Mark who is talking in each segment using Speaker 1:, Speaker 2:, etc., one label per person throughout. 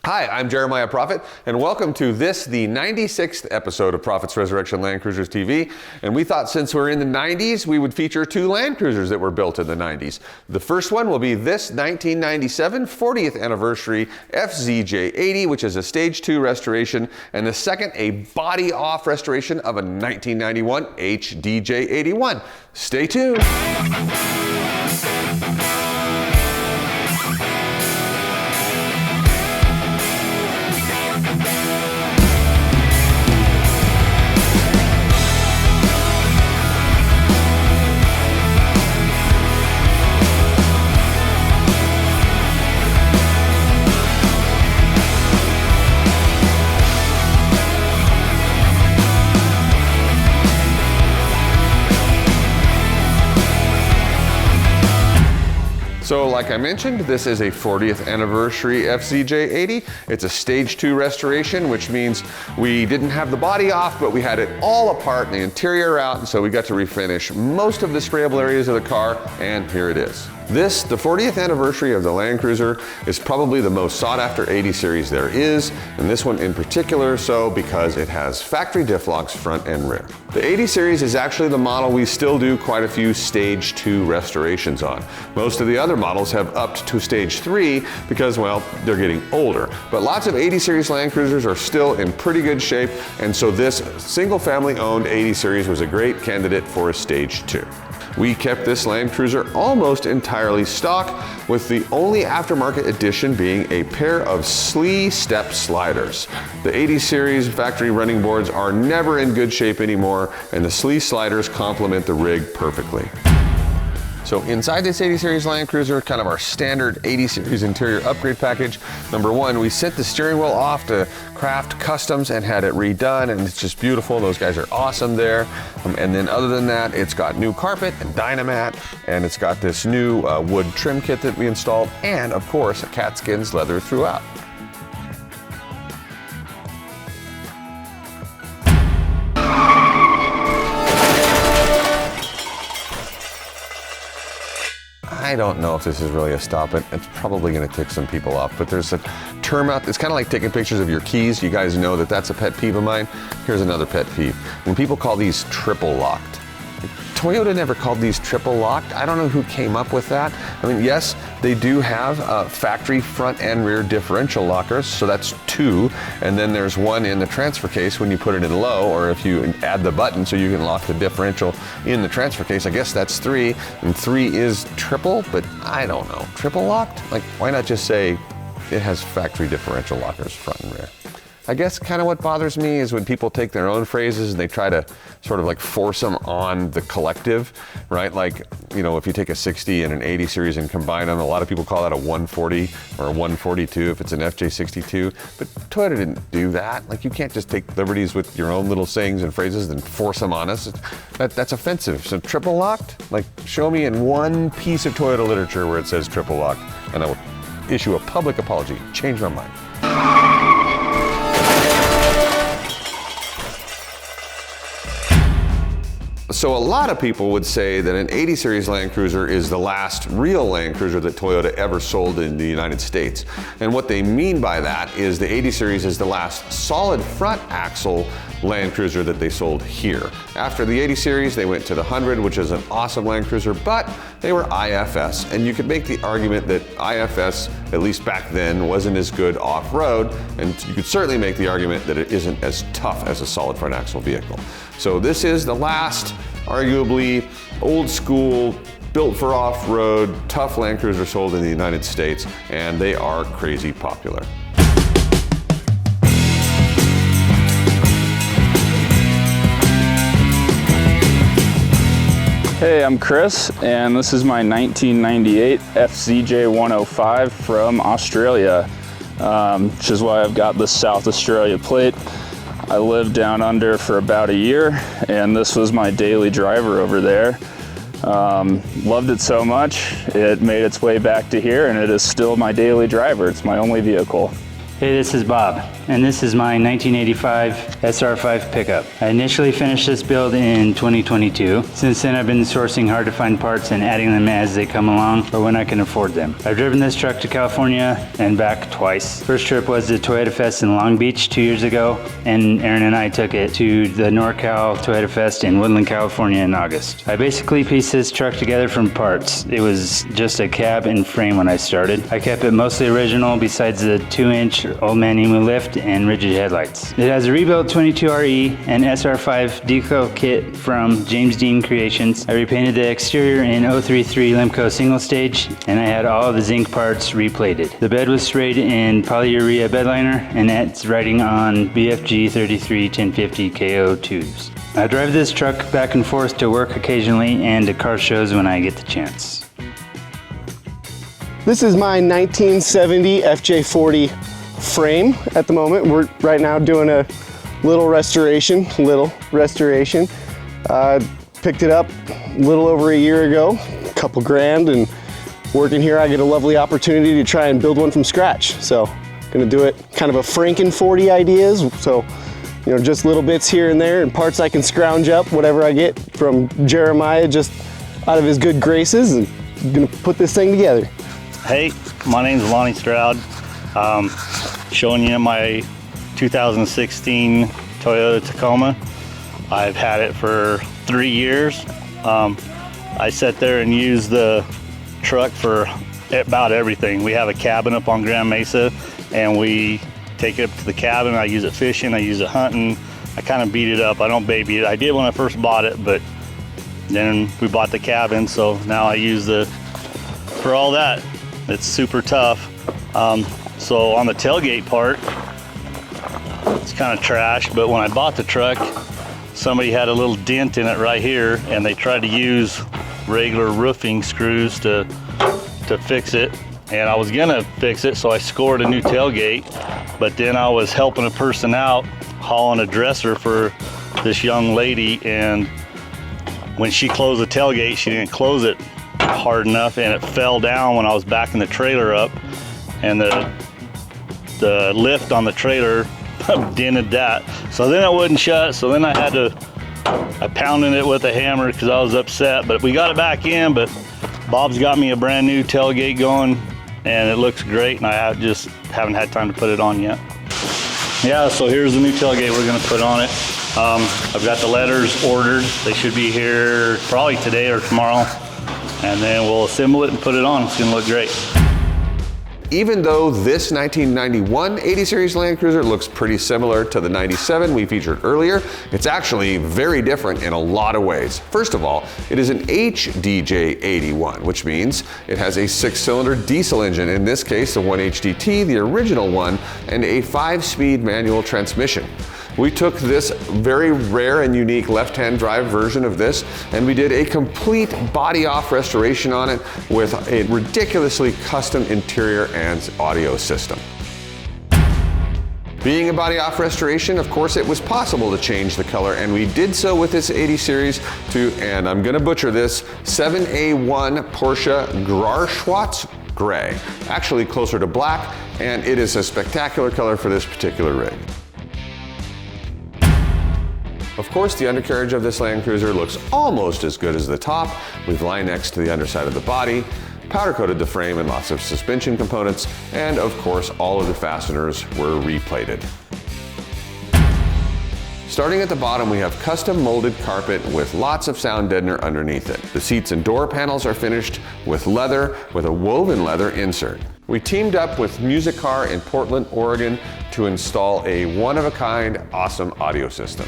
Speaker 1: Hi, I'm Jeremiah Proffitt, and welcome to the 96th episode of Proffitt's Resurrection Land Cruisers TV. And we thought since we're in the 90s, we would feature two Land Cruisers that were built in the 90s. The first one will be this 1997 40th anniversary FZJ80, which is a Stage 2 restoration, and the second, a body-off restoration of a 1991 HDJ81. Stay tuned. So like I mentioned, this is a 40th anniversary FZJ80. It's a Stage 2 restoration, which means we didn't have the body off, but we had it all apart and the interior out, and so we got to refinish most of the sprayable areas of the car, and here it is. This, the 40th anniversary of the Land Cruiser, is probably the most sought after 80 series there is, and this one in particular so because it has factory diff locks front and rear. The 80 series is actually the model we still do quite a few Stage 2 restorations on. Most of the other models have upped to Stage 3 because, well, they're getting older. But lots of 80 series Land Cruisers are still in pretty good shape, and so this single family owned 80 series was a great candidate for a Stage 2. We kept this Land Cruiser almost entirely stock, with the only aftermarket addition being a pair of SLE step sliders. The 80 series factory running boards are never in good shape anymore, and the SLE sliders complement the rig perfectly. So inside this 80 series Land Cruiser, kind of our standard 80 series interior upgrade package. Number one, we sent the steering wheel off to Craft Customs and had it redone, and it's just beautiful. Those guys are awesome there. And then other than that, it's got new carpet and Dynamat, and it's got this new wood trim kit that we installed, and of course, a Catskins leather throughout. I don't know if this is really a stop, but it's probably going to tick some people off, but there's a term out, it's kind of like taking pictures of your keys. You guys know that that's a pet peeve of mine. Here's another pet peeve. When people call these triple locked. Toyota never called these triple locked. I don't know who came up with that. I mean, yes, they do have factory front and rear differential lockers, so that's two. And then there's one in the transfer case when you put it in low, or if you add the button so you can lock the differential in the transfer case. I guess that's three, and three is triple, but I don't know. Triple locked? Like, why not just say it has factory differential lockers front and rear? I guess kind of what bothers me is when people take their own phrases and they try to sort of like force them on the collective, right? Like, you know, if you take a 60 and an 80 series and combine them, a lot of people call that a 140 or a 142 if it's an FJ62, but Toyota didn't do that. Like, you can't just take liberties with your own little sayings and phrases and force them on us. That's offensive. So triple locked, like, show me in one piece of Toyota literature where it says triple locked, and I will issue a public apology. Change my mind. So a lot of people would say that an 80 series Land Cruiser is the last real Land Cruiser that Toyota ever sold in the United States. And what they mean by that is the 80 series is the last solid front axle Land Cruiser that they sold here. After the 80 series, they went to the 100, which is an awesome Land Cruiser, but they were IFS. And you could make the argument that IFS, at least back then, wasn't as good off-road, and you could certainly make the argument that it isn't as tough as a solid front axle vehicle. So this is the last, arguably, old school, built for off-road, tough Land Cruiser sold in the United States, and they are crazy popular.
Speaker 2: Hey, I'm Chris, and this is my 1998 FZJ105 from Australia, which is why I've got the South Australia plate. I lived down under for about a year, and this was my daily driver over there. Loved it so much, it made its way back to here, and it is still my daily driver. It's my only vehicle.
Speaker 3: Hey, this is Bob, and this is my 1985 SR5 pickup. I initially finished this build in 2022. Since then, I've been sourcing hard-to-find parts and adding them as they come along or when I can afford them. I've driven this truck to California and back twice. First trip was the Toyota Fest in Long Beach 2 years ago, and Aaron and I took it to the NorCal Toyota Fest in Woodland, California in August. I basically pieced this truck together from parts. It was just a cab and frame when I started. I kept it mostly original besides the 2-inch Old Man Emu lift and rigid headlights. It has a rebuilt 22RE and SR5 decal kit from James Dean Creations. I repainted the exterior in 033 Lemco single stage, and I had all of the zinc parts replated. The bed was sprayed in polyurea bed liner, and it's riding on BFG 33 1050 KO tubes. I drive this truck back and forth to work occasionally and to car shows when I get the chance.
Speaker 4: This is my 1970 FJ40 frame at the moment. We're right now doing a little restoration. Picked it up a little over a year ago, a couple grand, and working here I get a lovely opportunity to try and build one from scratch. So gonna do it kind of a Franken 40 ideas. So, you know, just little bits here and there and parts I can scrounge up, whatever I get from Jeremiah, just out of his good graces, and I'm gonna put this thing together.
Speaker 5: Hey, my name's Lonnie Stroud. Showing you my 2016 Toyota Tacoma. I've had it for 3 years. I sat there and used the truck for about everything. We have a cabin up on Grand Mesa, and we take it up to the cabin. I use it fishing, I use it hunting. I kind of beat it up. I don't baby it. I did when I first bought it, but then we bought the cabin, so now I use it for all that. It's super tough. So on the tailgate part, it's kind of trash, but when I bought the truck, somebody had a little dent in it right here, and they tried to use regular roofing screws to fix it. And I was gonna fix it, so I scored a new tailgate, but then I was helping a person out hauling a dresser for this young lady, and when she closed the tailgate, she didn't close it hard enough, and it fell down when I was backing the trailer up, and the lift on the trailer dented that. So then it wouldn't shut, so then I pounded it with a hammer because I was upset, but we got it back in. But Bob's got me a brand new tailgate going, and it looks great, and I just haven't had time to put it on yet. Yeah, so here's the new tailgate we're gonna put on it. I've got the letters ordered. They should be here probably today or tomorrow, and then we'll assemble it and put it on. It's gonna look great.
Speaker 1: Even though this 1991 80 Series Land Cruiser looks pretty similar to the 97 we featured earlier, it's actually very different in a lot of ways. First of all, it is an HDJ81, which means it has a 6-cylinder diesel engine, in this case the 1HDT, the original one, and a 5-speed manual transmission. We took this very rare and unique left-hand drive version of this, and we did a complete body-off restoration on it with a ridiculously custom interior and audio system. Being a body-off restoration, of course, it was possible to change the color, and we did so with this 80 Series to, and I'm gonna butcher this, 7A1 Porsche Grauschwarz Gray. Actually closer to black, and it is a spectacular color for this particular rig. Of course, the undercarriage of this Land Cruiser looks almost as good as the top, with Line-X to the underside of the body, powder-coated the frame and lots of suspension components, and of course, all of the fasteners were replated. Starting at the bottom, we have custom molded carpet with lots of sound deadener underneath it. The seats and door panels are finished with leather with a woven leather insert. We teamed up with Music Car in Portland, Oregon to install a one-of-a-kind awesome audio system.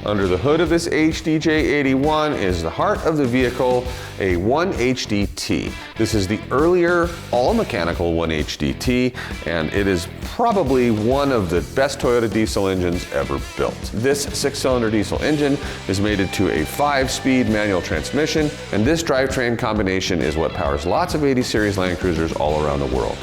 Speaker 1: Under the hood of this HDJ81 is the heart of the vehicle, a 1HDT. This is the earlier all-mechanical 1HDT, and it is probably one of the best Toyota diesel engines ever built. This 6-cylinder diesel engine is mated to a 5-speed manual transmission, and this drivetrain combination is what powers lots of 80 Series Land Cruisers all around the world.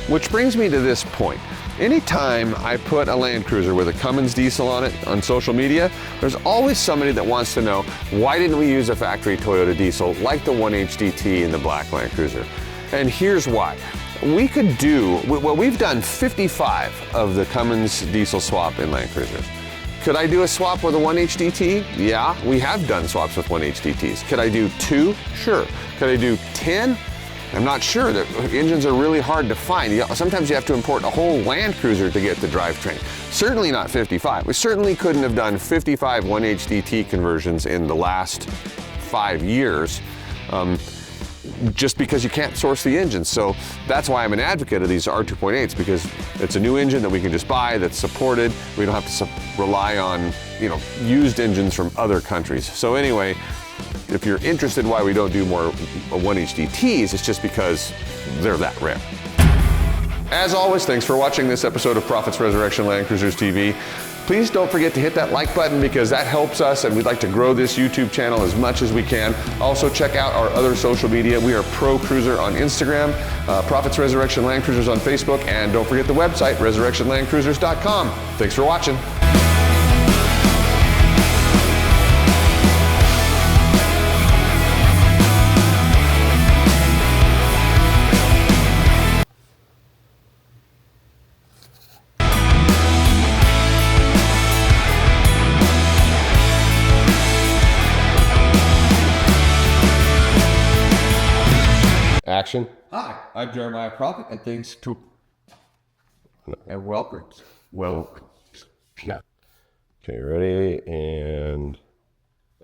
Speaker 1: Which brings me to this point. Anytime I put a Land Cruiser with a Cummins diesel on it on social media, there's always somebody that wants to know, why didn't we use a factory Toyota diesel like the 1HDT in the black Land Cruiser? And here's why. we could do, well, we've done 55 of the Cummins diesel swap in Land Cruisers. Could I do a swap with a 1HDT? Yeah, we have done swaps with 1HDTs. Could I do 2? Sure. Could I do 10? I'm not sure. The engines are really hard to find. Sometimes you have to import a whole Land Cruiser to get the drivetrain. Certainly not 55. We certainly couldn't have done 55 1HDT conversions in the last 5 years. Just because you can't source the engine. So that's why I'm an advocate of these R2.8s, because it's a new engine that we can just buy, that's supported. We don't have to rely on, used engines from other countries. So anyway, if you're interested why we don't do more 1HDTs, it's just because they're that rare. As always, thanks for watching this episode of Proffitt's Resurrection Land Cruisers TV. Please don't forget to hit that like button, because that helps us, and we'd like to grow this YouTube channel as much as we can. Also check out our other social media. We are Pro Cruiser on Instagram, Proffitt's Resurrection Land Cruisers on Facebook, and don't forget the website, resurrectionlandcruisers.com. Thanks for watching. Action.
Speaker 6: Hi, I'm Jeremiah Proffitt, and thanks to and welcome.
Speaker 1: Well,
Speaker 6: Yeah.
Speaker 1: okay, ready, and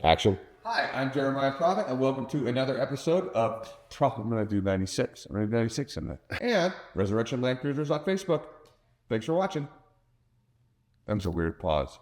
Speaker 1: action.
Speaker 6: Hi, I'm Jeremiah Proffitt, and welcome to another episode of Proffitt. I'm going to do 96. I'm going to do 96 in there. And Resurrection Land Cruisers on Facebook. Thanks for watching. That was a weird pause.